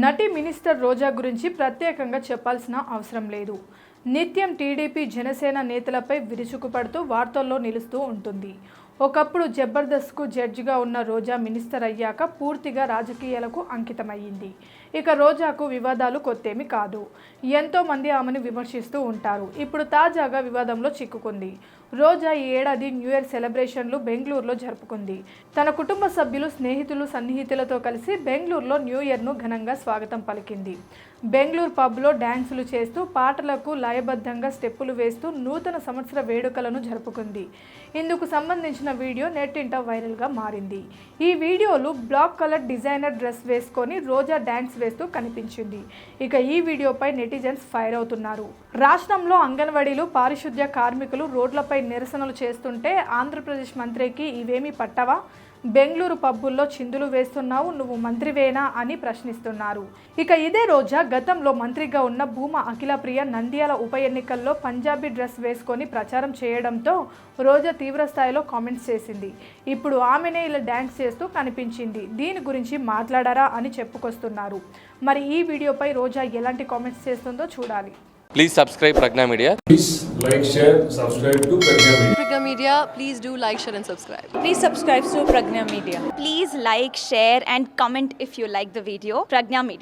నటి మినిస్టర్ రోజా గురించి ప్రత్యేకంగా చెప్పాల్సిన అవసరం లేదు. నిత్యం టీడీపీ జనసేన నేతలపై విరుచుకుపడుతూ వార్తల్లో నిలుస్తూ ఉంటుంది. ఒకప్పుడు జబర్దస్త్కు జడ్జిగా ఉన్న రోజా మినిస్టర్ అయ్యాక పూర్తిగా రాజకీయాలకు అంకితమయ్యింది. ఇక రోజాకు వివాదాలు కొత్తేమి కాదు. ఎంతో మంది ఆమెను విమర్శిస్తూ ఉంటారు. ఇప్పుడు తాజాగా వివాదంలో చిక్కుకుంది. రోజా ఈ ఏడాది న్యూ ఇయర్ సెలబ్రేషన్లు బెంగళూరులో జరుపుకుంది. తన కుటుంబ సభ్యులు, స్నేహితులు, సన్నిహితులతో కలిసి బెంగళూరులో న్యూ ఇయర్ను ఘనంగా స్వాగతం పలికింది. బెంగళూరు పబ్లో డ్యాన్సులు చేస్తూ, పాటలకు లయబద్ధంగా స్టెప్పులు వేస్తూ నూతన సంవత్సర వేడుకలను జరుపుకుంది. ఇందుకు సంబంధించిన వీడియో నెట్టింట వైరల్గా మారింది. ఈ వీడియోలో బ్లాక్ కలర్ డిజైనర్ డ్రెస్ వేసుకొని రోజా డ్యాన్స్ వేస్తూ కనిపించింది. ఇక ఈ వీడియోపై నెటిజన్స్ ఫైర్ అవుతున్నారు. రాష్ట్రంలో అంగన్వాడీలు, పారిశుద్ధ్య కార్మికులు రోడ్లపై నిరసనలు చేస్తుంటే ఆంధ్రప్రదేశ్ మంత్రికి ఇవేమీ పట్టవా? బెంగళూరు పబ్బుల్లో చిందులు వేస్తున్నావు, నువ్వు మంత్రివేనా అని ప్రశ్నిస్తున్నారు. ఇక ఇదే రోజా గతంలో మంత్రిగా ఉన్న భూమా అఖిలప్రియ నంద్యాల ఉప ఎన్నికల్లో పంజాబీ డ్రెస్ వేసుకొని ప్రచారం చేయడంతో రోజా తీవ్రస్థాయిలో కామెంట్స్ చేసింది. ఇప్పుడు ఆమెనే ఇలా డ్యాన్స్ చేస్తూ కనిపించింది. దీని గురించి మాట్లాడారా అని చెప్పుకొస్తున్నారు. మరి ఈ వీడియోపై రోజా ఎలాంటి కామెంట్స్ చేస్తుందో చూడాలి. Please subscribe Pragna Media. Please like, share, subscribe to Pragna Media. Pragna Media, please do like, share and subscribe. Please subscribe to Pragna Media. Please like, share and comment if you like the video. Pragna Media.